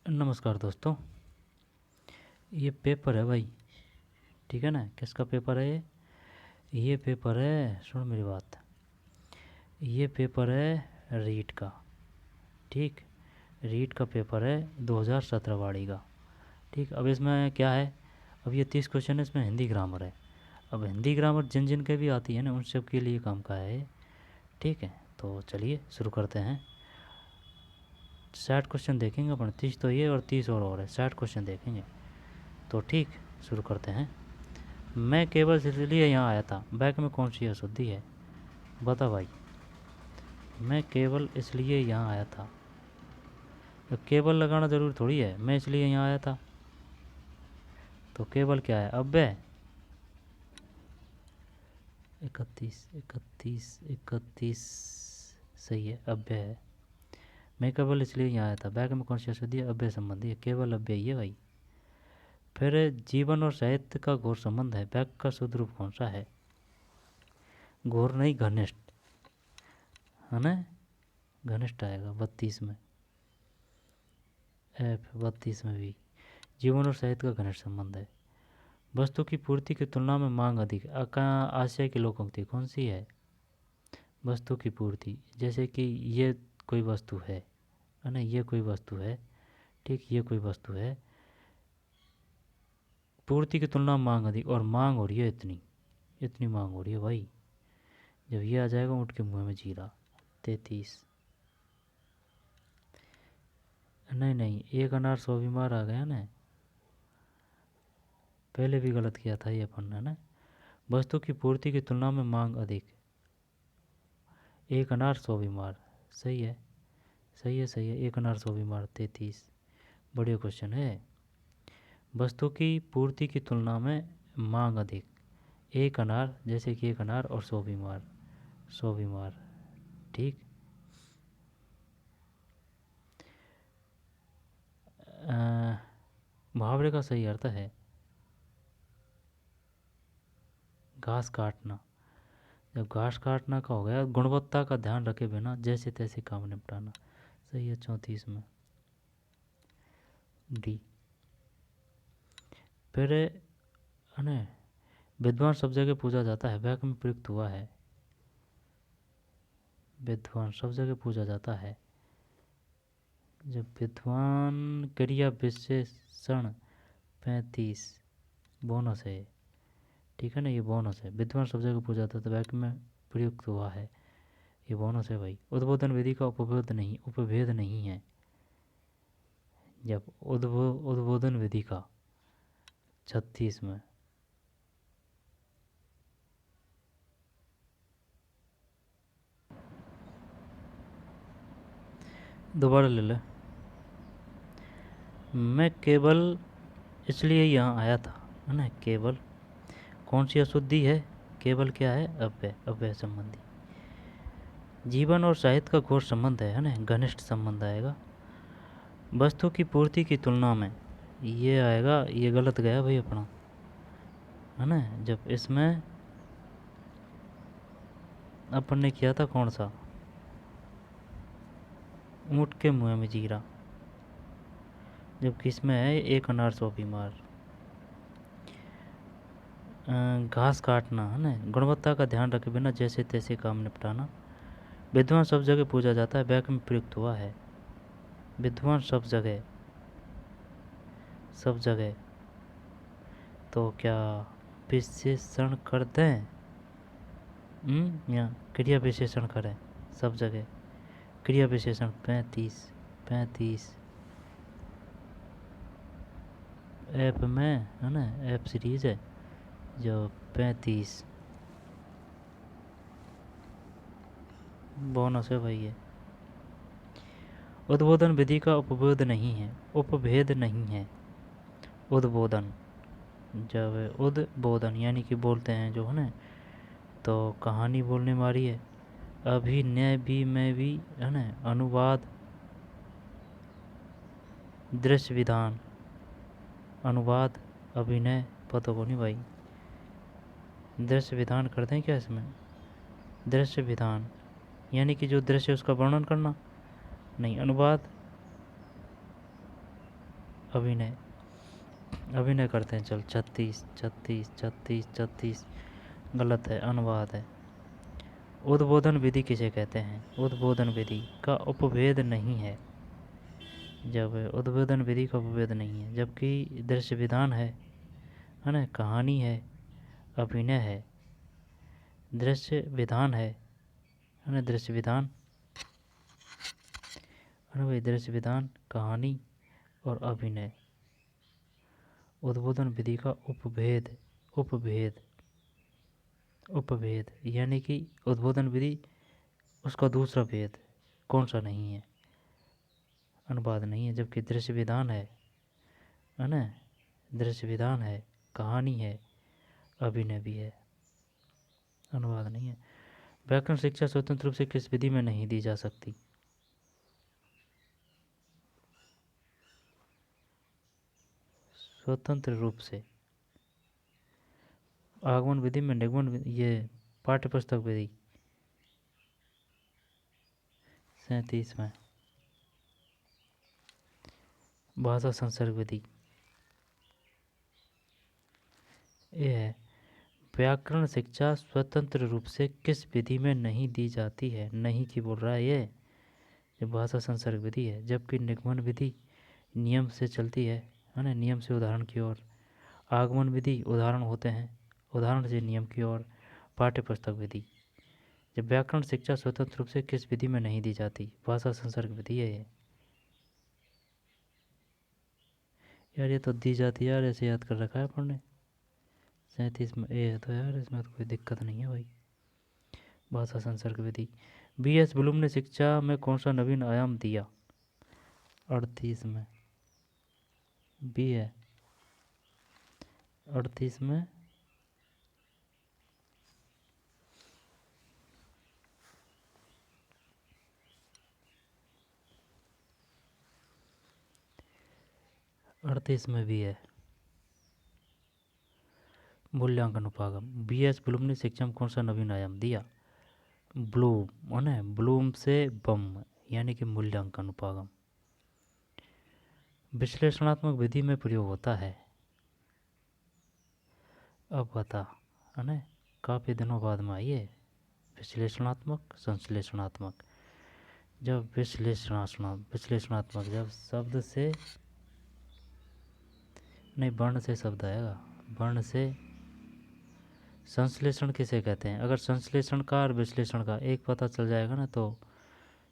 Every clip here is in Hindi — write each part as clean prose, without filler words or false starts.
नमस्कार दोस्तों। ये पेपर है भाई, ठीक है ना। किसका पेपर है ये पेपर है, सुन मेरी बात। ये पेपर है रीट का, ठीक। रीट का पेपर है 2017 वाड़ी का, ठीक। अब इसमें क्या है, अब ये 30 क्वेश्चन है, इसमें हिंदी ग्रामर है। अब हिंदी ग्रामर जिन जिन के भी आती है ना, उन सब के लिए काम का है, ठीक है। तो चलिए शुरू करते हैं। 60 क्वेश्चन देखेंगे अपन, 30 तो ये और 30 और है, 60 क्वेश्चन देखेंगे। तो ठीक, शुरू करते हैं। मैं केवल इसलिए यहाँ आया था, बैक में कौन सी अशुद्धि है, बता भाई। मैं केवल इसलिए यहाँ आया था, तो केवल लगाना ज़रूरी थोड़ी है। मैं इसलिए यहाँ आया था, तो केवल क्या है, अव्यय। 31 31 31 सही है, अव्यय है। मैं केवल इसलिए यहाँ आया था, बैक में कौन सी अशुद्धि है, अव्यय संबंधी है, केवल अव्यय है भाई। फिर जीवन और साहित्य का घोर संबंध है, बैक का शुद्ध रूप कौन सा है, घोर नहीं घनिष्ठ है ना, घनिष्ठ आएगा 32 में, एफ 32 में भी। जीवन और साहित्य का घनिष्ठ संबंध है। वस्तु की पूर्ति की तुलना में मांग अधिक, आशय की लोकोक्ति कौन सी है, वस्तु की पूर्ति। जैसे कि ये कोई वस्तु है ना, ये कोई वस्तु है, ठीक। ये कोई वस्तु है, पूर्ति की तुलना में मांग अधिक, और मांग हो रही है इतनी, इतनी मांग हो रही है भाई। जब ये आ जाएगा ऊँट के मुँह में जीरा। 33 नहीं नहीं, एक अनार 100 बीमार आ गया ना, पहले भी गलत किया था ये अपन ने ना। वस्तु की पूर्ति की तुलना में मांग अधिक, एक अनार 100 बीमार, सही है सही है सही है, एक अनार 100 बीमार। 33 बढ़िया क्वेश्चन है। वस्तु की पूर्ति की तुलना में मांग अधिक, एक अनार, जैसे कि एक अनार और 100 बीमार, 100 बीमार, ठीक। मुहावरे का सही अर्थ है घास काटना। जब घास काटना का हो गया, गुणवत्ता का ध्यान रखे बिना जैसे तैसे काम निपटाना, सही है 34 में, डी। फिर है ना, विद्वान सब जगह पूजा जाता है, वाक्य में प्रयुक्त हुआ है। विद्वान सब जगह पूजा जाता है, जब विद्वान क्रिया विशेषण 35 बोनस है, ठीक है ना, ये बोनस है। विद्वान सब जगह पूजा जाता है, तो वाक्य में प्रयुक्त हुआ है, ये बोनस है भाई। उद्बोधन विधि का उपभेद नहीं है, जब उद्बोधन विधि का 36 में, दोबारा ले ले। मैं केवल इसलिए यहाँ आया था, है ना, केवल कौन सी अशुद्धि है, केवल क्या है, अव्यय, अव्यय संबंधी। जीवन और साहित्य का घोर संबंध है ना, घनिष्ठ संबंध आएगा। वस्तु की पूर्ति की तुलना में, ये आएगा, ये गलत गया भाई अपना, है ना। जब इसमें अपन ने किया था कौन सा, ऊँट के मुँह में जीरा, जबकि इसमें है एक अनार 100 बीमार। घास काटना, है ना, गुणवत्ता का ध्यान रखे बिना जैसे तैसे काम निपटाना। विद्वान सब जगह पूजा जाता है, वाक्य में प्रयुक्त हुआ है। विद्वान सब जगह, सब जगह, तो क्या विशेषण कर दें, या क्रिया विशेषण करें, सब जगह क्रिया विशेषण। 35 35 ऐप में, है ना, ऐप सीरीज है जो 35 बोनस है भाई ये। उद्बोधन विधि का उपभेद नहीं है, उपभेद नहीं है। उद्बोधन, जब उद्बोधन यानी कि बोलते हैं जो, है ना, तो कहानी बोलने वाली है। अभिनय भी में भी, है ना, अनुवाद, दृश्य विधान, अनुवाद, अभिनय, पता को नहीं भाई। दृश्य विधान करते हैं क्या इसमें, दृश्य विधान यानी कि जो दृश्य उसका वर्णन करना, नहीं। अनुवाद, अभिनय, अभिनय करते हैं। चल 36 36 36 36 गलत है, अनुवाद है। उद्बोधन विधि किसे कहते हैं? उद्बोधन विधि का उपभेद नहीं है। जब उद्बोधन विधि का उपभेद नहीं है, जबकि दृश्य विधान है ना, कहानी है, अभिनय है, दृश्य विधान है ना, दृश्य विधान है ना भाई, दृश्य विधान, कहानी और अभिनय। उद्बोधन विधि का उपभेद, उपभेद, उपभेद यानी कि उद्बोधन विधि उसका दूसरा भेद कौन सा नहीं है? अनुवाद नहीं है। जबकि दृश्य विधान है ना, दृश्य विधान है, कहानी है, अभिनय भी है, अनुवाद नहीं है। व्याकरण शिक्षा स्वतंत्र रूप से किस विधि में नहीं दी जा सकती? स्वतंत्र रूप से आगमन विधि में, निगमन विधि, ये पाठ्य पुस्तक विधि 37 में, भाषा संसर्ग विधि ये है। व्याकरण शिक्षा स्वतंत्र रूप से किस विधि में नहीं दी जाती है? नहीं की बोल रहा है ये भाषा संसर्ग विधि है। जबकि निगमन विधि नियम से चलती है ना, नियम से उदाहरण की ओर। आगमन विधि उदाहरण होते हैं, उदाहरण से नियम की ओर। पाठ्य पुस्तक विधि। जब व्याकरण शिक्षा स्वतंत्र रूप से किस विधि में नहीं दी जाती? भाषा संसर्ग विधि है ये। यार ये तो दी जाती है यार, ऐसे याद कर रखा है अपन ने। 37 में ए है तो यार इसमें तो कोई दिक्कत नहीं है भाई। भाषा संसर्ग विधि। B.S. ब्लूम ने शिक्षा में कौन सा नवीन आयाम दिया? 38 में बी है, 38 में भी है। मूल्यांकन उपागम। B.S. ब्लूम ने शिक्षा में कौन सा नवीन आयाम दिया? ब्लूम है ना, ब्लूम से बम यानी कि मूल्यांकन उपागम। विश्लेषणात्मक विधि में प्रयोग होता है। अब बता है ना, काफ़ी दिनों बाद में आई है। विश्लेषणात्मक, संश्लेषणात्मक। जब विश्लेषणात्मक जब शब्द से नहीं, वर्ण से शब्द आएगा, वर्ण से। संश्लेषण किसे कहते हैं? अगर संश्लेषण का और विश्लेषण का एक पता चल जाएगा ना तो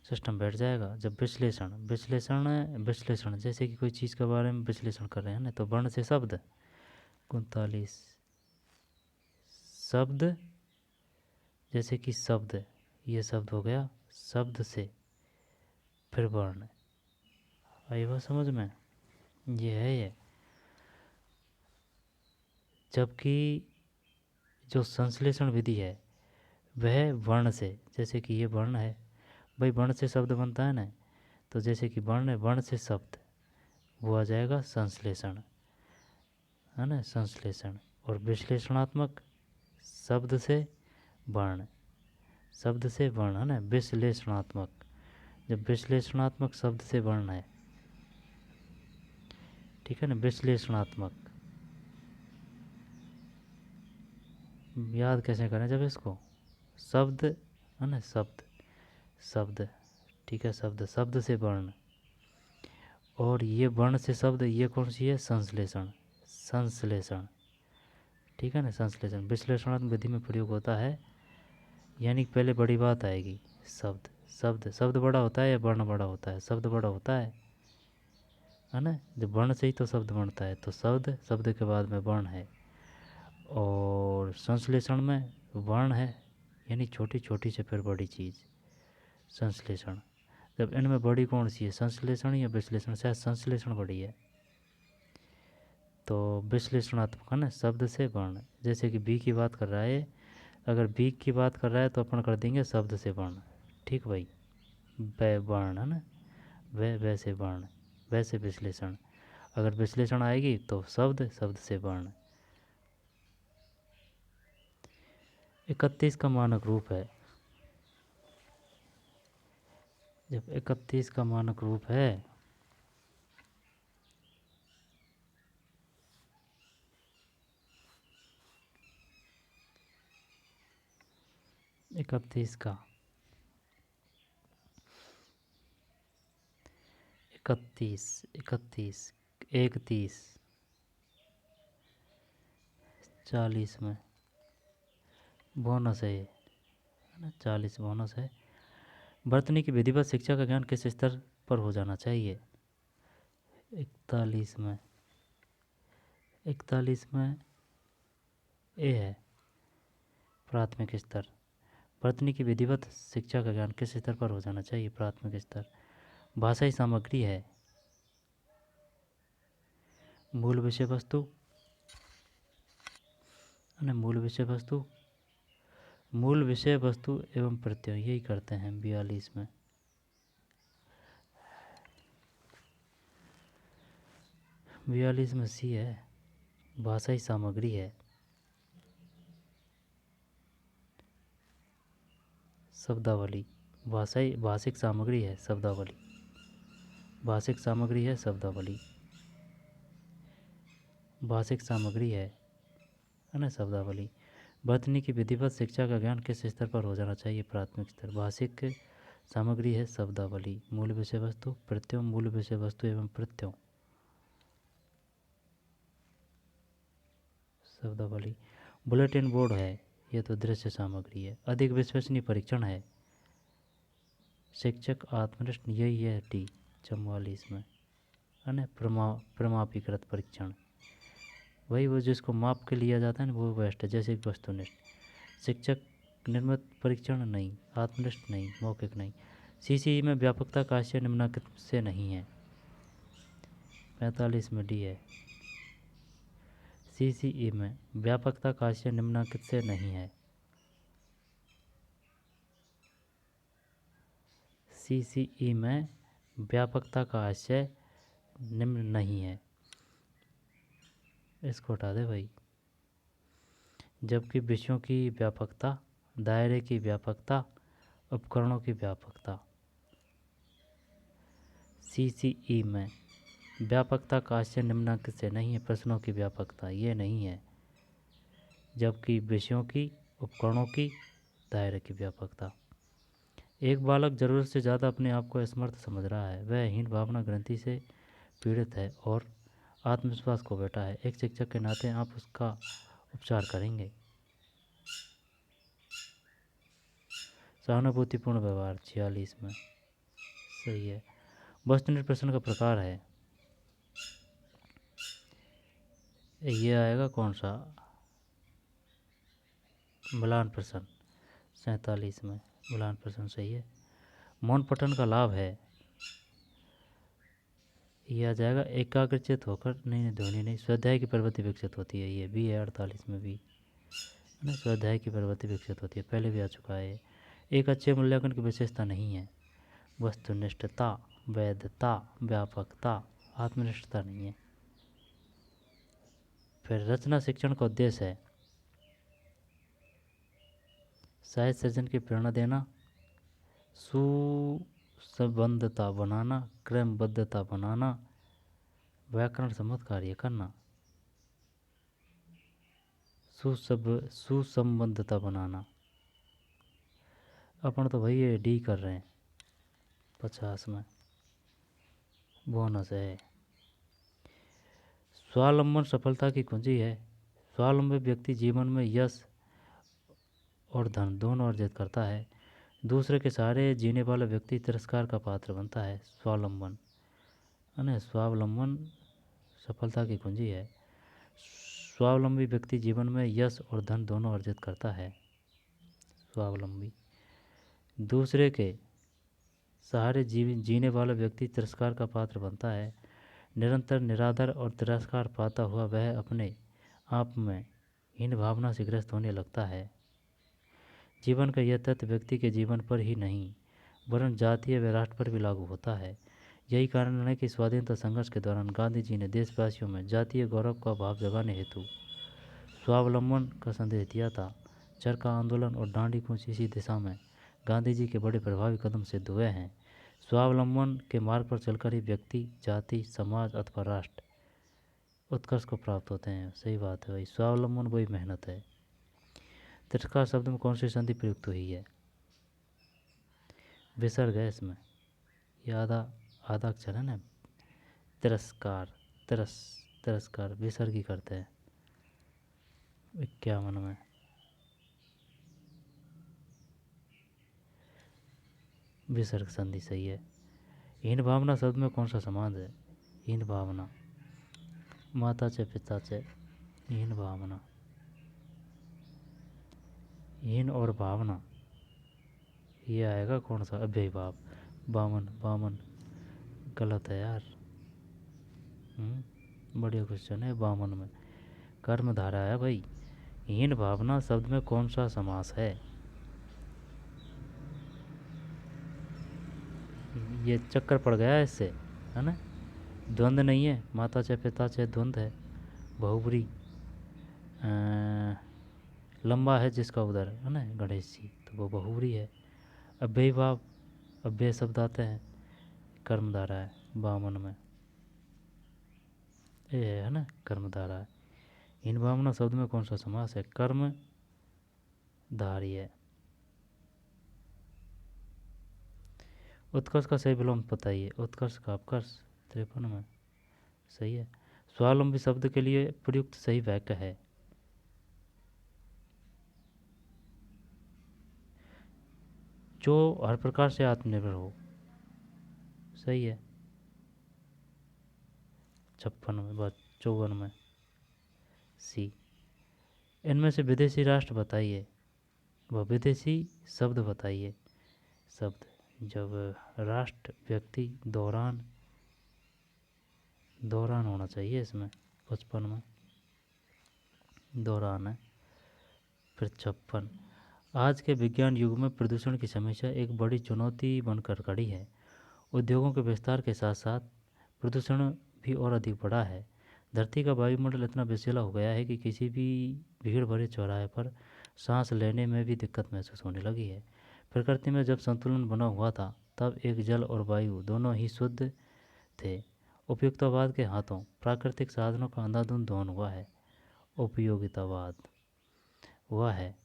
सिस्टम बैठ जाएगा। जब विश्लेषण विश्लेषण विश्लेषण जैसे कि कोई चीज़ के बारे में विश्लेषण कर रहे हैं ना, तो वर्ण से शब्द 39 शब्द, जैसे कि शब्द, ये शब्द हो गया, शब्द से फिर वर्ण। आई बात समझ में? ये है ये। जबकि जो संश्लेषण विधि है वह वर्ण से, जैसे कि ये वर्ण है भाई, वर्ण से शब्द बनता है ना, तो जैसे कि वर्ण है, वर्ण से शब्द, वो आ जाएगा संश्लेषण है ना, संश्लेषण। और विश्लेषणात्मक शब्द से वर्ण, शब्द से वर्ण है ना, विश्लेषणात्मक। जब विश्लेषणात्मक शब्द से वर्ण है, ठीक है ना, विश्लेषणात्मक। याद कैसे करें जब इसको? शब्द है ना, शब्द, शब्द, ठीक है, शब्द, शब्द से वर्ण, और ये वर्ण से शब्द, ये कौन सी है? संश्लेषण, संश्लेषण, ठीक है ना, संश्लेषण। विश्लेषणात्मक विधि में प्रयोग होता है, यानी पहले बड़ी बात आएगी, शब्द, शब्द, शब्द बड़ा होता है या वर्ण बड़ा होता है? शब्द बड़ा होता है ना। जब वर्ण से ही तो शब्द बनता है, तो शब्द, शब्द के बाद में वर्ण है। और संश्लेषण में वर्ण है, यानी छोटी छोटी से फिर बड़ी चीज़, संश्लेषण। जब इनमें बड़ी कौन सी है, संश्लेषण या विश्लेषण? शायद संश्लेषण बड़ी है, तो विश्लेषणात्मक है ना, शब्द से वर्ण। जैसे कि बी की बात कर रहा है, अगर बी की बात कर रहा है तो अपन कर देंगे शब्द से वर्ण, ठीक भाई, वह वर्ण है ना, वह वैसे वर्ण, वैसे विश्लेषण। अगर विश्लेषण आएगी तो शब्द, शब्द से वर्ण। 31 का मानक रूप है। जब 31 का मानक रूप है 31 का 31 31 31 40 में बोनस है ये, है ना, 40 बोनस है। बर्तनी की विधिवत शिक्षा का ज्ञान किस स्तर पर हो जाना चाहिए? 41 में 41 में ए है प्राथमिक स्तर। बर्तनी की विधिवत शिक्षा का ज्ञान किस स्तर पर हो जाना चाहिए? प्राथमिक स्तर। भाषाई सामग्री है मूल विषय वस्तु, मूल विषय वस्तु, मूल विषय वस्तु एवं प्रत्यय, यही करते हैं 42 में। 42 में सी है भाषाई सामग्री है शब्दावली। भाषिक सामग्री है शब्दावली, भाषिक सामग्री है शब्दावली, भाषिक सामग्री है ना शब्दावली। बर्तनी की विधिवत शिक्षा का ज्ञान किस स्तर पर हो जाना चाहिए? प्राथमिक स्तर। भाषिक सामग्री है शब्दावली, मूल विषय वस्तु, प्रत्यय, मूल विषय वस्तु एवं प्रत्यय, शब्दावली। बुलेटिन बोर्ड है, यह तो दृश्य सामग्री है। अधिक विश्वसनीय परीक्षण है शिक्षक आत्मनिष्ठ, यही है डी 44 में, है ना, प्रमापीकृत परीक्षण, वही वो जिसको माप के लिया जाता है ना, वो बेस्ट है। जैसे वस्तुनिष्ठ शिक्षक निर्मित परीक्षण नहीं, आत्मनिष्ठ नहीं, मौखिक नहीं। सीसीई में व्यापकता का आशय निम्नलिखित से नहीं है। 45 में डी है। सीसीई में व्यापकता का आशय निम्नलिखित से नहीं है। सीसीई में व्यापकता का आशय निम्न नहीं है, इसको हटा दे भाई। जबकि विषयों की व्यापकता, दायरे की व्यापकता, उपकरणों की व्यापकता। सीसीई में व्यापकता का आशय निम्नलिखित से नहीं है, प्रश्नों की व्यापकता ये नहीं है। जबकि विषयों की, उपकरणों की, दायरे की व्यापकता। एक बालक ज़रूरत से ज़्यादा अपने आप को असमर्थ समझ रहा है, वह हीन भावना ग्रंथि से पीड़ित है और आत्मविश्वास खो बैठा है। एक शिक्षक के नाते आप उसका उपचार करेंगे। सहानुभूतिपूर्ण व्यवहार 46 में सही है। वस्तुनिष्ठ प्रश्न का प्रकार है, ये आएगा कौन सा? म्लान प्रश्न 47 में, म्लान प्रश्न सही है। मौन पठन का लाभ है, ये आ जाएगा एकाग्रचित होकर, नहीं ध्वनि नहीं, स्वाध्याय की प्रवृत्ति विकसित होती है, ये भी है 48 में भी, है ना, स्वाध्याय की प्रवृत्ति विकसित होती है, पहले भी आ चुका है। एक अच्छे मूल्यांकन की विशेषता नहीं है वस्तुनिष्ठता, वैधता, व्यापकता, आत्मनिष्ठता नहीं है। फिर रचना शिक्षण का उद्देश्य है साहित्य सृजन की प्रेरणा देना, सुसंबद्धता बनाना, क्रमबद्धता बनाना, व्याकरण सम्मत कार्य करना, सुसंबद्धता बनाना। अपन तो भाई ये डी कर रहे हैं 50 में, बोनस है। स्वावलंबन सफलता की कुंजी है। स्वावलंबी व्यक्ति जीवन में यश और धन दोनों अर्जित करता है। दूसरे के सहारे जीने वाला व्यक्ति तिरस्कार का पात्र बनता है। स्वावलंबन, है ना, स्वावलंबन सफलता की कुंजी है। स्वावलंबी व्यक्ति जीवन में यश और धन दोनों अर्जित करता है। स्वावलंबी। दूसरे के सहारे जीने वाला व्यक्ति तिरस्कार का पात्र बनता है। निरंतर निरादर और तिरस्कार पाता हुआ वह अपने आप में हीन भावना से ग्रस्त होने लगता है। जीवन का यह तथ्य व्यक्ति के जीवन पर ही नहीं वरन जातीय व राष्ट्र पर भी लागू होता है। यही कारण है कि स्वाधीनता संघर्ष के दौरान गांधी जी ने देशवासियों में जातीय गौरव का भाव जगाने हेतु स्वावलंबन का संदेश दिया था। चरखा आंदोलन और दांडी कूच इसी दिशा में गांधी जी के बड़े प्रभावी कदम सिद्ध हुए हैं। स्वावलंबन के मार्ग पर चलकर ही व्यक्ति, जाति, समाज अथवा राष्ट्र उत्कर्ष को प्राप्त होते हैं। सही बात है भाई, स्वावलंबन वही मेहनत है। तिरस्कार शब्द में कौन सी संधि प्रयुक्त हुई है? विसर्ग है इसमें, ये आधा आधा अक्षर है ना। तिरस्कार, तिरस्कार विसर्ग ही करते हैं। 51 में विसर्ग संधि सही है। हीन भावना शब्द में कौन सा समास है? हीन भावना, माता चे पिता चे, हीन भावना। हीन और भावना ये आएगा कौन सा? अव्ययी भाव। बामन, बामन गलत है यार। बढ़िया क्वेश्चन है। बामन में कर्म धारा है भाई। हीन भावना शब्द में कौन सा समास है? ये चक्कर पड़ गया इससे, है ना। द्वंद्व नहीं है, माता चे पिता चे द्वंद्व है। बहुब्री लंबा है जिसका उधर, है ना, गणेश जी, तो वो बहुब्री है। अव्ययी भाव, अव्यय शब्द आते हैं, कर्मधारा है बामन में, ये है ना, कर्मधारा है। इन भावना शब्द में कौन सा समास है? कर्म धारी है। उत्कर्ष का सही विलोम बताइए। उत्कर्ष का अपकर्ष 53 में सही है। स्वावलंबी शब्द के लिए प्रयुक्त सही वाक्य है? जो हर प्रकार से आत्मनिर्भर हो, सही है। 56 में, बात 54 में सी। इनमें से विदेशी राष्ट्र बताइए, वह विदेशी शब्द बताइए। शब्द जब राष्ट्र व्यक्ति दौरान, दौरान होना चाहिए इसमें। 55 में दौरान है। फिर 56, आज के विज्ञान युग में प्रदूषण की समस्या एक बड़ी चुनौती बनकर खड़ी है। उद्योगों के विस्तार के साथ साथ प्रदूषण भी और अधिक बढ़ा है। धरती का वायुमंडल इतना विषैला हो गया है कि किसी भी भीड़ भरे चौराहे पर सांस लेने में भी दिक्कत महसूस होने लगी है। प्रकृति में जब संतुलन बना हुआ था तब एक जल और वायु दोनों ही शुद्ध थे। उपयुक्तवाद के हाथों प्राकृतिक साधनों का अंधाधुंध दोहन हुआ है। उपयोगितावाद हुआ है,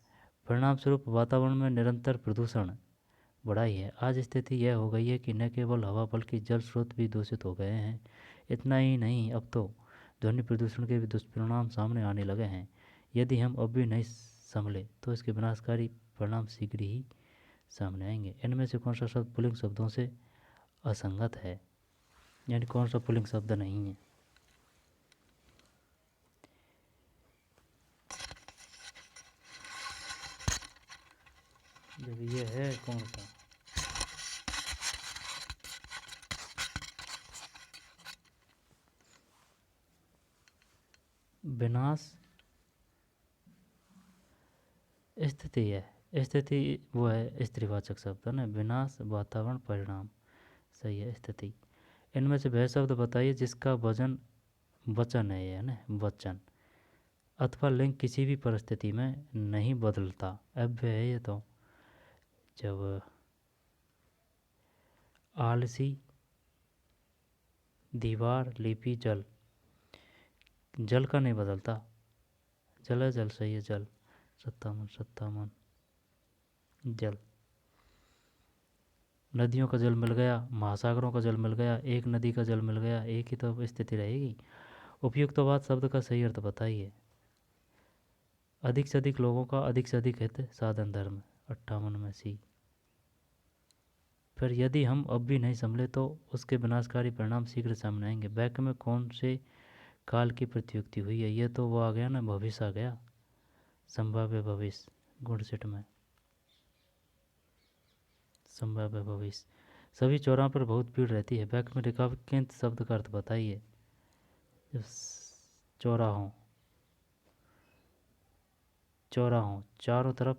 परिणाम स्वरूप वातावरण में निरंतर प्रदूषण बढ़ाई है। आज स्थिति यह हो गई है कि न केवल हवा बल्कि जल स्रोत भी दूषित हो गए हैं। इतना ही नहीं, अब तो ध्वनि प्रदूषण के भी दुष्परिणाम सामने आने लगे हैं। यदि हम अब भी नहीं संभले तो इसके विनाशकारी परिणाम शीघ्र ही सामने आएंगे। इनमें से कौन सा शब्द पुल्लिंग शब्दों से असंगत है? यानी कौन सा पुल्लिंग शब्द नहीं है? जब ये है कौन सा? विनाश स्थिति है। स्थिति वो है स्त्रीवाचक शब्द, है ना। विनाश वातावरण परिणाम, सही है स्थिति। इनमें से वह शब्द बताइए जिसका वजन वचन है, ये है ना, वचन अथवा लिंग किसी भी परिस्थिति में नहीं बदलता। अव्यय है ये तो। जब आलसी, दीवार, लिपि, जल, जल का नहीं बदलता, जल है, जल सही है, जल। 57 जल। नदियों का जल मिल गया, महासागरों का जल मिल गया, एक नदी का जल मिल गया, एक ही तो स्थिति रहेगी। उपयुक्तवाद शब्द का सही अर्थ बताइए। अधिक से अधिक लोगों का अधिक से अधिक हित साधन धर्म, 58 में सी। फिर यदि हम अब भी नहीं संभले तो उसके विनाशकारी परिणाम शीघ्र सामने आएंगे। वाक्य में कौन से काल की प्रत्युक्ति हुई है? ये तो वो आ गया ना, भविष्य आ गया, संभाव्य भविष्य, गुणसिट में संभाव्य भविष्य। सभी चौराहों पर बहुत भीड़ रहती है। वाक्य में रेखांकित शब्द का अर्थ बताइए। चौराहों, चौराहों चारों तरफ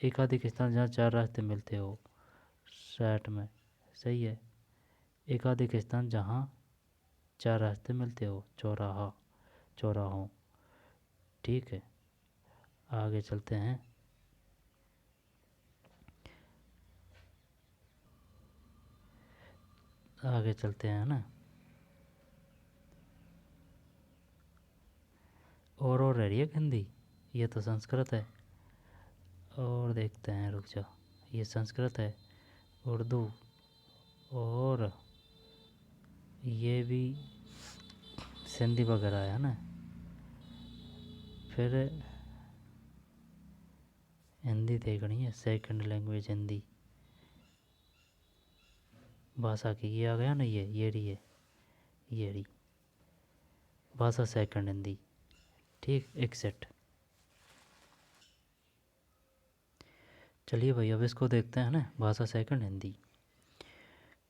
एकाधिक स्थान जहाँ चार रास्ते मिलते हो, 60 में सही है। एकाधिक स्थान जहाँ चार रास्ते मिलते हो, चौराहा, चौराहों, ठीक है। आगे चलते हैं। आगे चलते हैं ना। और रह रही है हिंदी, ये तो संस्कृत है। और देखते हैं, रुक जाओ, ये संस्कृत है, उर्दू, और ये भी सिंधी वगैरह है ना। फिर हिंदी देखनी है, सेकंड लैंग्वेज हिंदी भाषा की, ये आ गया ना, ये रही भाषा सेकंड हिंदी। ठीक, एक सेट। चलिए भाई, अब इसको देखते हैं ना, भाषा सेकंड हिंदी।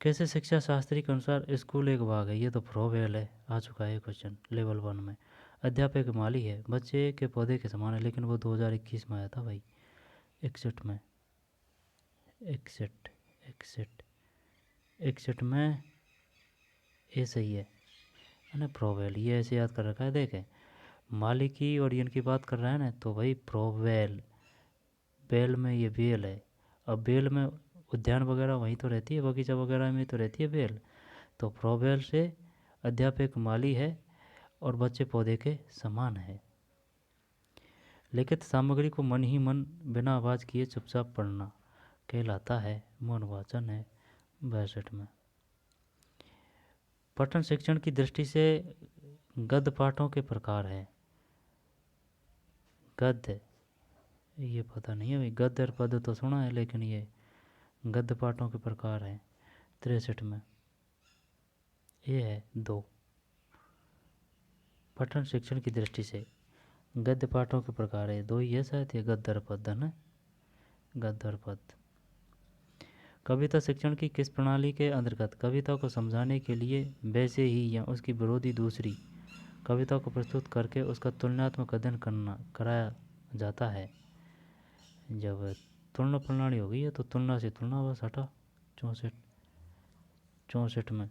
कैसे शिक्षा शास्त्री के अनुसार स्कूल एक बाग है, ये तो प्रोवेल है, आ चुका है क्वेश्चन लेवल 1 में। अध्यापक माली है, बच्चे के पौधे के समान है, लेकिन वो 2021 में आया था भाई, 61 में, 61 में। ये सही है ना, प्रोवेल, ये ऐसे याद कर रखा है। देखें, माली की और इनकी बात कर रहा है ना, तो भाई प्रोवेल, बेल में ये बेल है। अब बेल में उद्यान वगैरह वहीं तो रहती है, बगीचा वगैरह में तो रहती है बेल, तो प्रोवेल से अध्यापक माली है और बच्चे पौधे के समान है। लिखित सामग्री को मन ही मन बिना आवाज़ किए चुपचाप पढ़ना कहलाता है, मौन वाचन है 62 में। पठन शिक्षण की दृष्टि से गद्य पाठों के प्रकार हैं। गद्य, ये पता नहीं है भाई, गद्य और पद्य तो सुना है, लेकिन ये गद्य पाठों के प्रकार हैं 63 में। ये है 2। पठन शिक्षण की दृष्टि से गद्य पाठों के प्रकार है 2 ही है शायद, ये गद्य और पद्य ना, गद्य और पद्य। कविता शिक्षण की किस प्रणाली के अंतर्गत कविता को समझाने के लिए वैसे ही या उसकी विरोधी दूसरी कविता को प्रस्तुत करके उसका तुलनात्मक अध्ययन कराया जाता है? जब तुलना प्रणाली हो गई है तो तुलना से तुलना, बस हटा। 64 में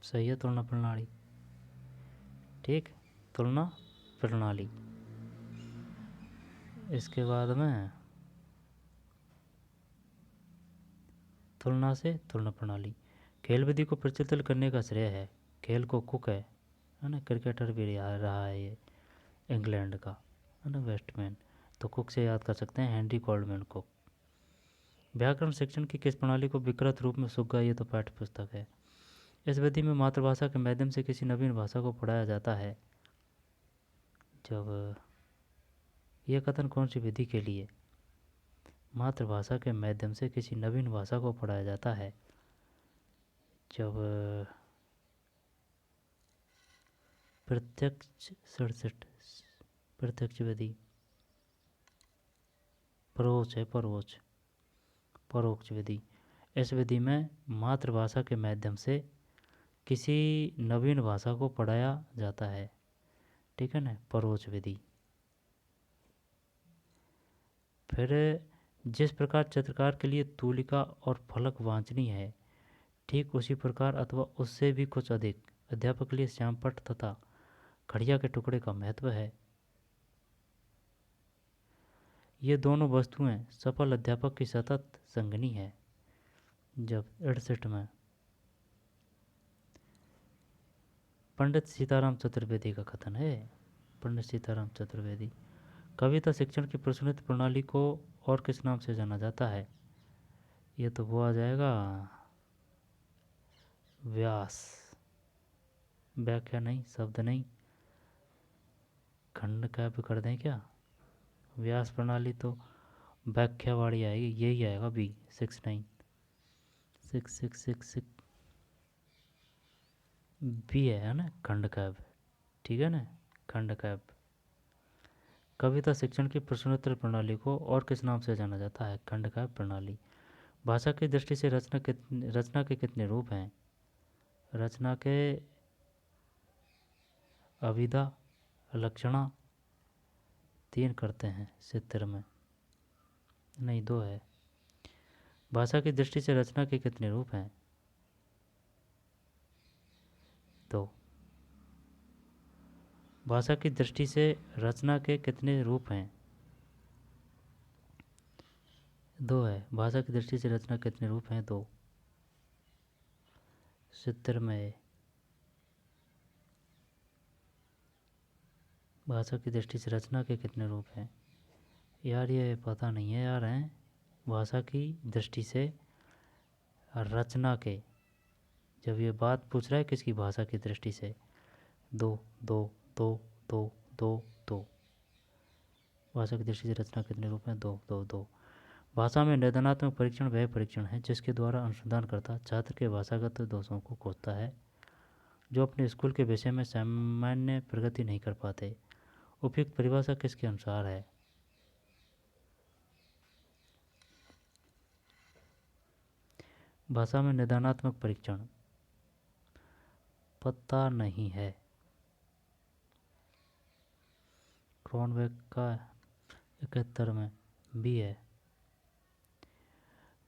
सही है, तुलना प्रणाली। ठीक, तुलना प्रणाली। इसके बाद में तुलना से तुलना प्रणाली। खेल विधि को प्रचलित करने का श्रेय है, खेल को कुक है ना, क्रिकेटर भी रहा है ये, इंग्लैंड का है ना, बैट्समैन, तो कुक से याद कर सकते हैं, हेनरी कोल्डमैन कुक। व्याकरण शिक्षण की किस प्रणाली को विकृत रूप में सुग्गा, ये तो पाठ्य पुस्तक है। इस विधि में मातृभाषा के माध्यम से किसी नवीन भाषा को पढ़ाया जाता है। जब यह कथन कौन सी विधि के लिए? मातृभाषा के माध्यम से किसी नवीन भाषा को पढ़ाया जाता है, जब प्रत्यक्ष 67, प्रत्यक्ष विधि, परोक्ष है, परोक्ष विधि। इस विधि में मातृभाषा के माध्यम से किसी नवीन भाषा को पढ़ाया जाता है, ठीक है ना, परोक्ष विधि। फिर जिस प्रकार चित्रकार के लिए तूलिका और फलक वांछनीय है, ठीक उसी प्रकार अथवा उससे भी कुछ अधिक अध्यापक के लिए श्यामपट्ट तथा खड़िया के टुकड़े का महत्व है। ये दोनों वस्तुएं सफल अध्यापक की सतत संगनी है। जब 68 में पंडित सीताराम चतुर्वेदी का कथन है, पंडित सीताराम चतुर्वेदी। कविता शिक्षण की प्रचलित प्रणाली को और किस नाम से जाना जाता है? ये तो वो आ जाएगा, व्यास, व्याख्या नहीं, शब्द नहीं, खंड काव्य कर दें क्या? व्यास प्रणाली तो व्याख्यावाड़ी आएगी, यही आएगा बी, 69, 6666 बी है ना, खंड काव्य, ठीक है ना, खंड काव्य। कविता शिक्षण की प्रश्नोत्तर प्रणाली को और किस नाम से जाना जाता है? खंड काव्य प्रणाली। भाषा की दृष्टि से रचना के कितने रूप हैं? रचना के अभिधा, लक्षणा 3 करते हैं 70 में, नहीं 2 है। भाषा की दृष्टि से रचना के कितने रूप हैं? 2। भाषा की दृष्टि से रचना के कितने रूप हैं? 2 है। भाषा की दृष्टि से रचना कितने रूप हैं? 2। 70 में भाषा की दृष्टि से रचना के कितने रूप हैं? यार ये पता नहीं है यार, हैं भाषा की दृष्टि से रचना के, जब ये बात पूछ रहा है किसकी, भाषा की दृष्टि से, दो दो दो दो दो दो। भाषा की दृष्टि से रचना कितने रूप हैं? दो दो दो। भाषा में निदानात्मक परीक्षण वह परीक्षण है जिसके द्वारा अनुसंधान करता छात्र के भाषागत दोषों को खोजता है जो अपने स्कूल के विषय में सामान्य प्रगति नहीं कर पाते। उपयुक्त परिभाषा किसके अनुसार है? भाषा में निदानात्मक परीक्षण पता नहीं है। क्रॉनबेक का 71 में भी है।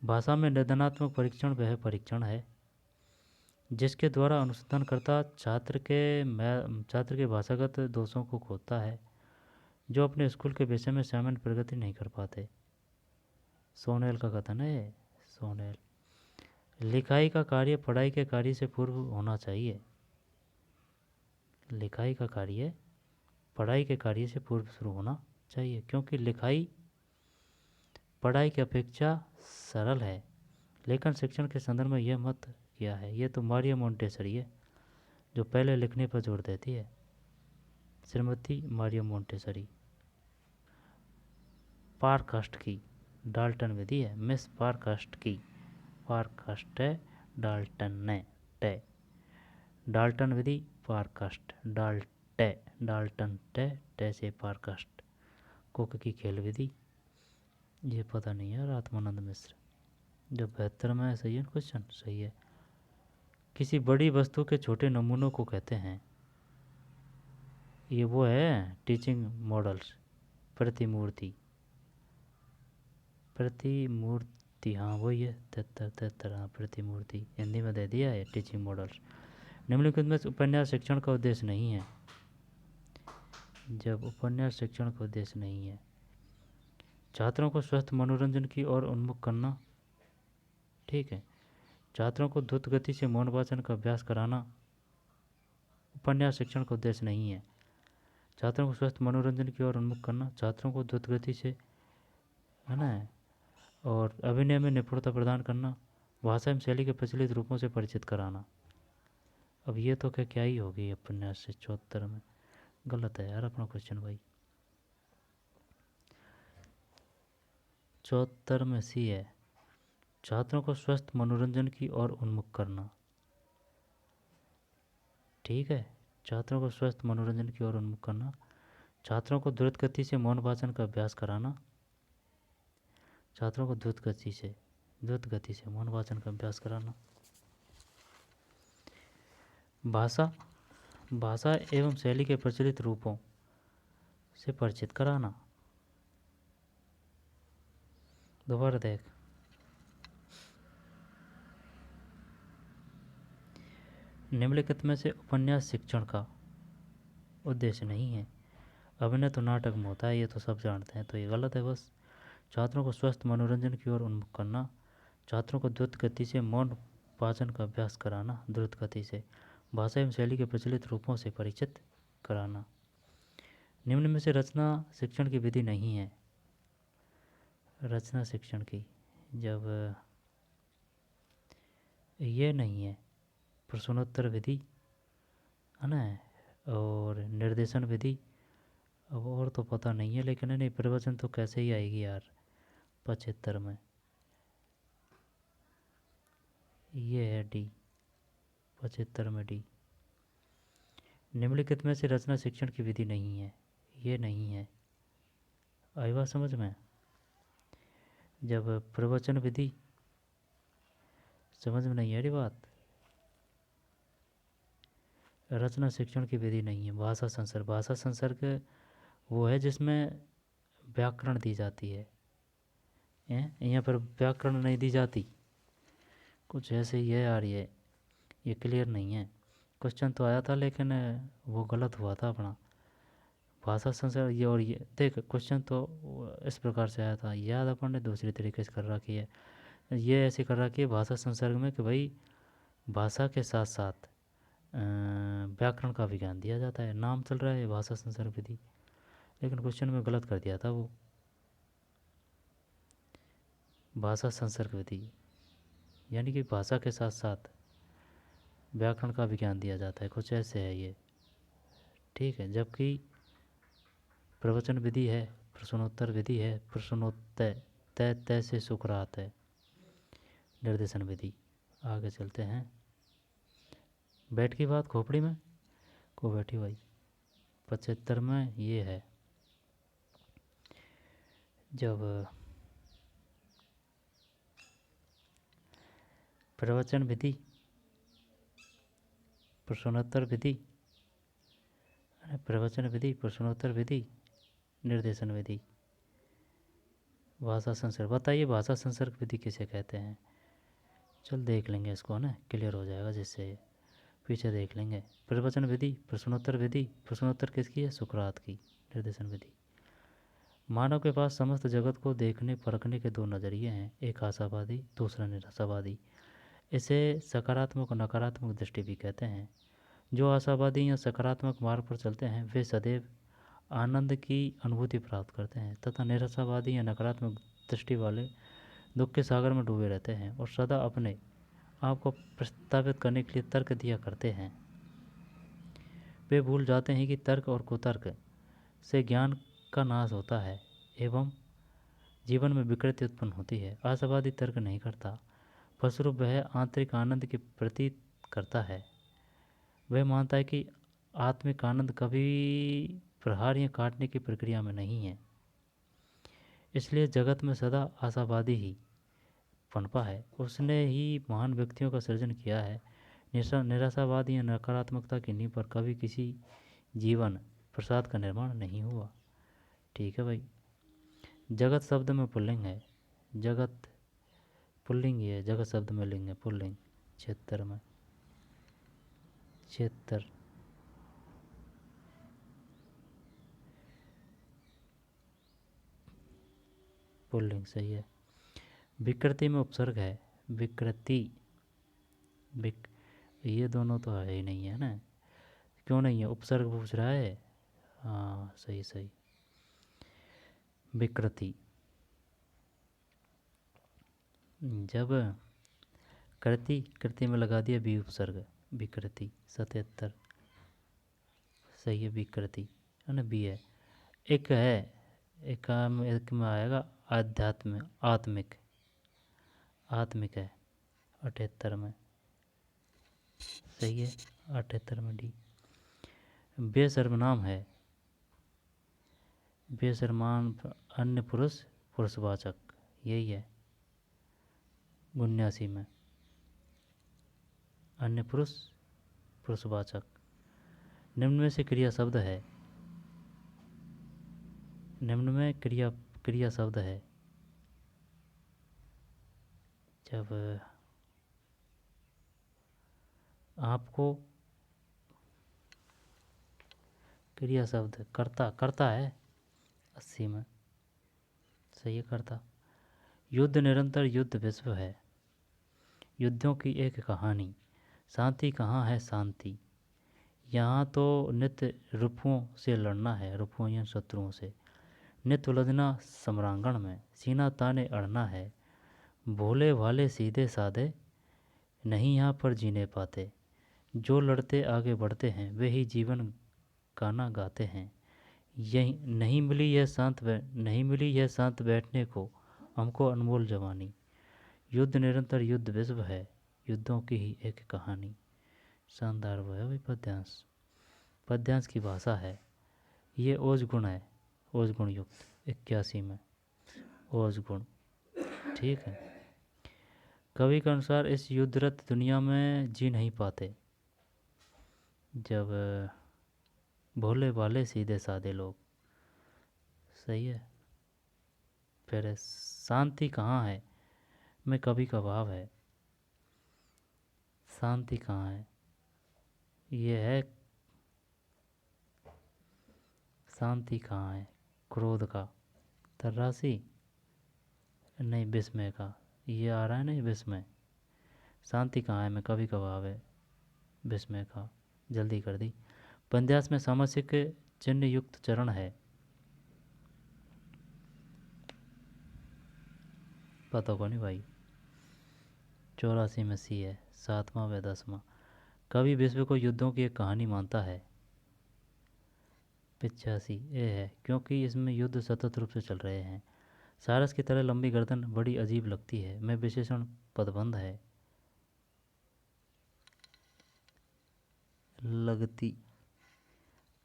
भाषा में निदानात्मक परीक्षण वह परीक्षण है जिसके द्वारा अनुसंधानकर्ता छात्र के भाषागत दोषों को खोजता है जो अपने स्कूल के विषय में सामान्य प्रगति नहीं कर पाते। सोनेल का कथन है। सोनेल, लिखाई का कार्य पढ़ाई के कार्य से पूर्व होना चाहिए। लिखाई का कार्य पढ़ाई के कार्य से पूर्व शुरू होना चाहिए क्योंकि लिखाई पढ़ाई की अपेक्षा सरल है। लेखन शिक्षण के संदर्भ में यह मत किया है। ये तो मारिया मोंटेसरी है जो पहले लिखने पर जोर देती है, श्रीमती मारिया मोंटेसरी। पारकास्ट की डाल्टन विधि है। मिस पारकास्ट की, पारकास्ट है, डाल्टन ने टे, डाल्टन विधि, पारकास्ट, डाल्टन टे से पारकास्ट। कुक की खेल विधि, ये पता नहीं है। आत्मानंद मिश्र, जो 72 में सही है क्वेश्चन, सही है। किसी बड़ी वस्तु के छोटे नमूनों को कहते हैं, ये वो है टीचिंग मॉडल्स, प्रतिमूर्ति, प्रतिमूर्ति, हाँ वही है 73, हाँ प्रतिमूर्ति, हिंदी में दे दिया है टीचिंग मॉडल्स। निम्नलिखित में उपन्यास शिक्षण का उद्देश्य नहीं है। जब उपन्यास शिक्षण का उद्देश्य नहीं है, छात्रों को स्वस्थ मनोरंजन की ओर उन्मुख करना, ठीक है, छात्रों को द्रुत गति से मौन वाचन का अभ्यास कराना उपन्यास शिक्षण का उद्देश्य नहीं है। छात्रों को स्वस्थ मनोरंजन की ओर उन्मुख करना, छात्रों को द्रुत गति से, है ना, और अभिनय में निपुणता प्रदान करना, भाषा एवं शैली के प्रचलित रूपों से परिचित कराना। अब ये तो क्या ही होगी उपन्यास से 74 में, गलत है यार अपना क्वेश्चन भाई। 74 में सी है, छात्रों को स्वस्थ मनोरंजन की ओर उन्मुख करना, ठीक है, छात्रों को स्वस्थ मनोरंजन की ओर उन्मुख करना, छात्रों को द्रुत गति से मौन वाचन का अभ्यास कराना, छात्रों को द्रुत गति से मौन वाचन का अभ्यास कराना। भाषा एवं शैली के प्रचलित रूपों से परिचित कराना। दोबारा देख, निम्नलिखित में से उपन्यास शिक्षण का उद्देश्य नहीं है। अभिनय तो नाटक में होता है, ये तो सब जानते हैं, तो ये गलत है बस। छात्रों को स्वस्थ मनोरंजन की ओर उन्मुख करना, छात्रों को द्रुत गति से मौन वाचन का अभ्यास कराना, द्रुत गति से भाषा एवं शैली के प्रचलित रूपों से परिचित कराना। निम्न में से रचना शिक्षण की विधि नहीं है। रचना शिक्षण की, जब ये नहीं है, प्रश्नोत्तर विधि है ना, और निर्देशन विधि, अब और तो पता नहीं है, लेकिन नहीं प्रवचन तो कैसे ही आएगी यार 75 में। ये है डी, 75 में डी। निम्नलिखित में से रचना शिक्षण की विधि नहीं है, ये नहीं है। आई बात समझ में? जब प्रवचन विधि, समझ में नहीं आ रही बात, रचना शिक्षण की विधि नहीं है। भाषा संसर्ग वो है जिसमें व्याकरण दी जाती है, यहाँ पर व्याकरण नहीं दी जाती, कुछ ऐसे ही है यार। ये क्लियर नहीं है। क्वेश्चन तो आया था लेकिन वो गलत हुआ था अपना। भाषा संसर्ग ये, और ये देख क्वेश्चन तो इस प्रकार से आया था, याद अपन ने दूसरी तरीके से कर रखी है। ये ऐसे कर रखी है भाषा संसर्ग में कि भाई भाषा के साथ साथ व्याकरण का भी ज्ञान दिया जाता है। नाम चल रहा है भाषा संसर्ग विधि। लेकिन क्वेश्चन में गलत कर दिया था वो। भाषा संसर्ग विधि, यानी कि भाषा के साथ साथ व्याकरण का भी ज्ञान दिया जाता है, कुछ ऐसे है ये। ठीक है, जबकि प्रवचन विधि है, प्रश्नोत्तर विधि है, प्रश्नोत्तर तय तय से सुकरात है, निर्देशन विधि। आगे चलते हैं। बैठ की बात खोपड़ी में को बैठी भाई। 75 में ये है, जब प्रवचन विधि, प्रश्नोत्तर विधि, प्रवचन विधि, प्रश्नोत्तर विधि, निर्देशन विधि, भाषा संसर्ग। बताइए भाषा संसर्ग विधि किसे कहते हैं? चल देख लेंगे इसको ना, क्लियर हो जाएगा, जिससे पीछे देख लेंगे। प्रवचन विधि, प्रश्नोत्तर विधि, प्रश्नोत्तर किसकी है? सुकरात की। निर्देशन विधि। मानव के पास समस्त जगत को देखने परखने के दो नज़रिए हैं, एक आशावादी, दूसरा निराशावादी। इसे सकारात्मक और नकारात्मक दृष्टि भी कहते हैं। जो आशावादी या सकारात्मक मार्ग पर चलते हैं वे सदैव आनंद की अनुभूति प्राप्त करते हैं, तथा निराशावादी या नकारात्मक दृष्टि वाले दुख के सागर में डूबे रहते हैं और सदा अपने आप को प्रस्तावित करने के लिए तर्क दिया करते हैं। वे भूल जाते हैं कि तर्क और कुतर्क से ज्ञान का नाश होता है एवं जीवन में विकृति उत्पन्न होती है। आशावादी तर्क नहीं करता, फलस्वरूप वह आंतरिक आनंद की प्रतीत करता है। वह मानता है कि आत्मिक आनंद कभी प्रहार या काटने की प्रक्रिया में नहीं है, इसलिए जगत में सदा आशावादी ही पनपा है। उसने ही महान व्यक्तियों का सृजन किया है। निराशावाद या नकारात्मकता की नींव पर कभी किसी जीवन प्रसाद का निर्माण नहीं हुआ। ठीक है भाई। जगत शब्द में पुल्लिंग है, जगत पुल्लिंग ही है, जगत शब्द में लिंग है पुल्लिंग। 76 में 76 पुल्लिंग सही है। विकृति में उपसर्ग है, विकृति ये दोनों तो है ही नहीं है ना, क्यों नहीं है? उपसर्ग पूछ रहा है। हाँ सही सही। विकृति, जब कृति कृति में लगा दिया बी उपसर्ग, विकृति। 77 सही है, विकृति है ना, बी है। एक है, एक में आएगा आध्यात्म, आत्मिक, आत्मिक है 78 में सही है, 78 में डी। बेसर्वनाम है, बेसर्मान अन्य पुरुष पुरुषवाचक, यही है 79 में, अन्य पुरुष पुरुषवाचक। निम्न में से क्रिया शब्द है, निम्न में क्रिया शब्द है। जब आपको क्रिया शब्द करता है 80 में सही है, करता। युद्ध निरंतर युद्ध विश्व है, युद्धों की एक कहानी। शांति कहाँ है शांति? यहाँ तो नित्य रुपुओं से लड़ना है, रुपुओं या शत्रुओं से। नित्य उलझना सम्रांगण में, सीना ताने अड़ना है। भोले भाले सीधे साधे नहीं यहाँ पर जीने पाते। जो लड़ते आगे बढ़ते हैं वे ही जीवन गाना गाते हैं। यही नहीं मिली यह शांत बैठने को हमको अनमोल जवानी। युद्ध निरंतर युद्ध विश्व है, युद्धों की ही एक कहानी। शानदार वो है भाई पद्यांश, पद्यांश की भाषा है ये। ओज गुण है, ओज गुण युक्त 81 में ओज गुण। ठीक है। कवि के अनुसार इस युद्धरत दुनिया में जी नहीं पाते जब भोले भाले सीधे साधे लोग, सही है। फिर शांति कहाँ है में कवि का भाव है, शांति कहाँ है? ये है शांति कहाँ है, क्रोध का, तर्रासी नहीं, विस्मय का, ये आ रहा है नहीं विस्मय। शांति कहाँ है में कवि का भाव है विस्मय का, जल्दी कर दी। पद्यांश में सामसिक चिन्ह युक्त चरण है, पता को नहीं भाई। 84 में सी है, 7वां व 10वां। कवि विश्व को युद्धों की एक कहानी मानता है। 85 ए है, क्योंकि इसमें युद्ध सतत रूप से चल रहे हैं। सारस की तरह लंबी गर्दन बड़ी अजीब लगती है। मैं विशेषण पदबंध है। लगती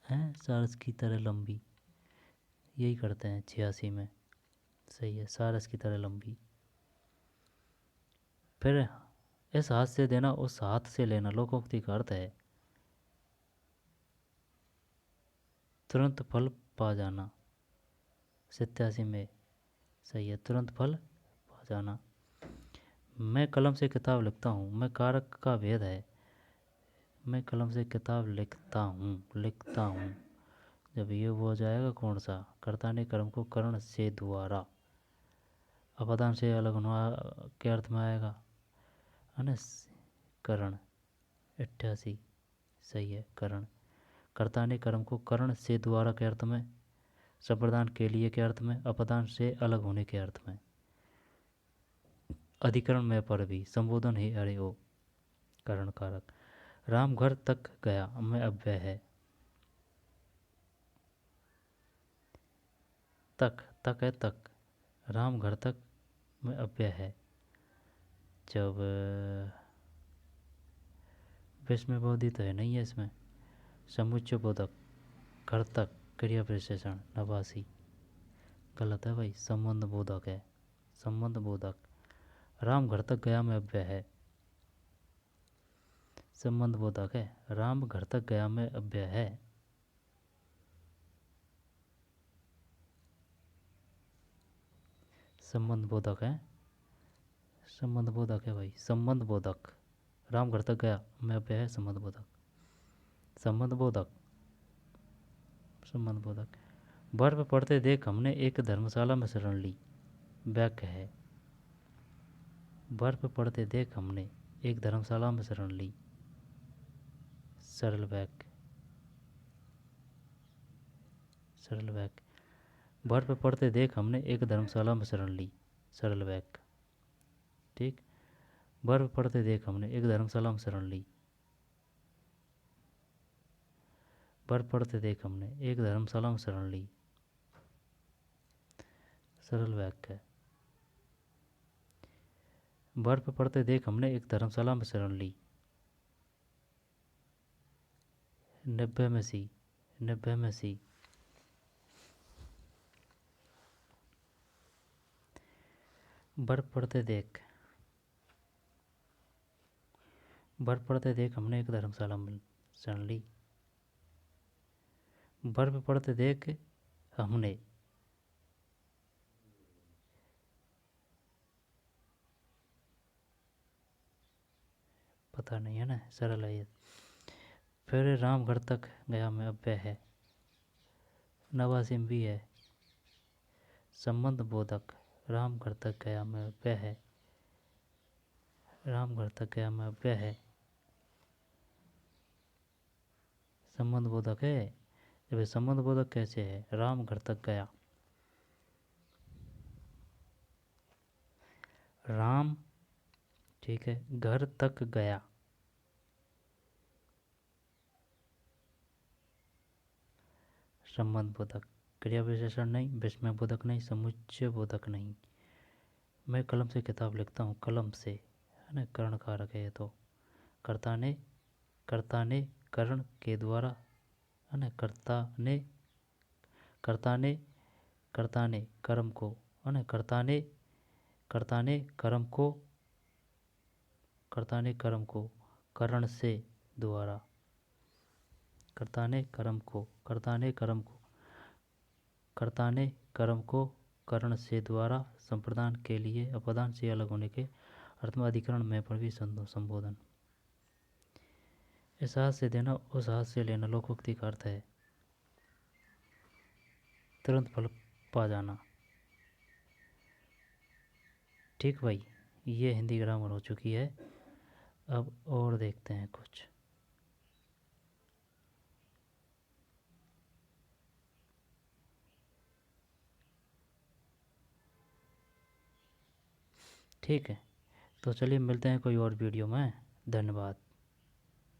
है सारस की तरह लंबी, यही करते हैं 86 में। सही है, सारस की तरह लंबी। फिर इस हाथ से देना उस हाथ से लेना लोकोक्ति का अर्थ है तुरंत फल पा जाना। 87 में सही है, तुरंत फल पा जाना। मैं कलम से किताब लिखता हूँ, मैं कारक का भेद है। मैं कलम से किताब लिखता हूँ, जब ये वो हो जाएगा कौन सा, कर्ता ने कर्म को कर्ण से द्वारा, अपदान से अलग होना के अर्थ में आएगा, है ना, कर्ण। 88 सही है, कर्ण। कर्ता ने कर्म को कर्ण से द्वारा के अर्थ में, संप्रदान के लिए के अर्थ में, अपदान से अलग होने के अर्थ में। अधिकरण में पर भी संबोधन ही अरे ओ, कर्ण कारक। राम घर तक गया में अव्यय है। तक है तक, राम घर तक में अव्यय है। जब विस्मय बोधी तो है नहीं है इसमें। समुच्चय बोधक, घर तक क्रिया विशेषण 89 गलत है भाई, संबंध बोधक है, संबंध बोधक। राम घर तक गया में अव्यय है, संबंध बोधक है। राम घर तक गया में अव्यय है। संबंध बोधक है, संबंध बोधक है भाई, संबंध बोधक। राम घर तक गया में अव्यय है, संबंध बोधक, संबंध बोधक, संबंध बोधक। बर्फ पड़ते देख हमने एक धर्मशाला में शरण ली, वाक्य है। बर्फ पड़ते देख हमने एक धर्मशाला में शरण ली, सरल वाक्य, सरल वाक्य। बर्फ पड़ते देख हमने एक धर्मशाला में शरण ली, सरल वाक्य, ठीक। बर्फ पड़ते देख हमने एक धर्मशाला में शरण ली, बर्फ पड़ते देख हमने एक धर्मशाला में शरण ली, सरल वाक्य है। बर्फ पड़ते देख हमने एक धर्मशाला में शरण ली, 90 में सी, 90 में सी। बर्फ पड़ते देख, बर्फ पड़ते देख हमने एक धर्मशाला में शरण ली, बर्फ पड़ते देख हमने, पता नहीं है ना, सरल है ये। फिर राम घर तक गया में अव्यय है, 89 में भी है, संबंध बोधक। राम घर तक गया में अव्यय है, राम घर तक गया में अव्यय है, संबंध बोधक है। जब संबंध बोधक कैसे है, राम घर तक गया, राम, ठीक है, घर तक गया, संबंध बोधक, क्रिया विशेषण नहीं, विस्मय बोधक नहीं, समुच्चय बोधक नहीं। मैं कलम से किताब लिखता हूँ, कलम से, है ना, कर्ण कारक है ये तो। कर्ता ने कर्ण के द्वारा, है ना, कर्ता ने कर्म को, है ना, कर्ता ने कर्म को कर्ण से द्वारा, कर्ता ने कर्म को कर्ण से द्वारा, संप्रदान के लिए, अपदान से अलग होने के अर्थ में, अधिकरण में पर भी संबोधन। इस हाथ से देना उस हाथ से लेना लोकोक्ति का अर्थ है तुरंत फल पा जाना। ठीक भाई, ये हिंदी ग्रामर हो चुकी है। अब और देखते हैं कुछ। ठीक है। तो चलिए मिलते हैं कोई और वीडियो में। धन्यवाद।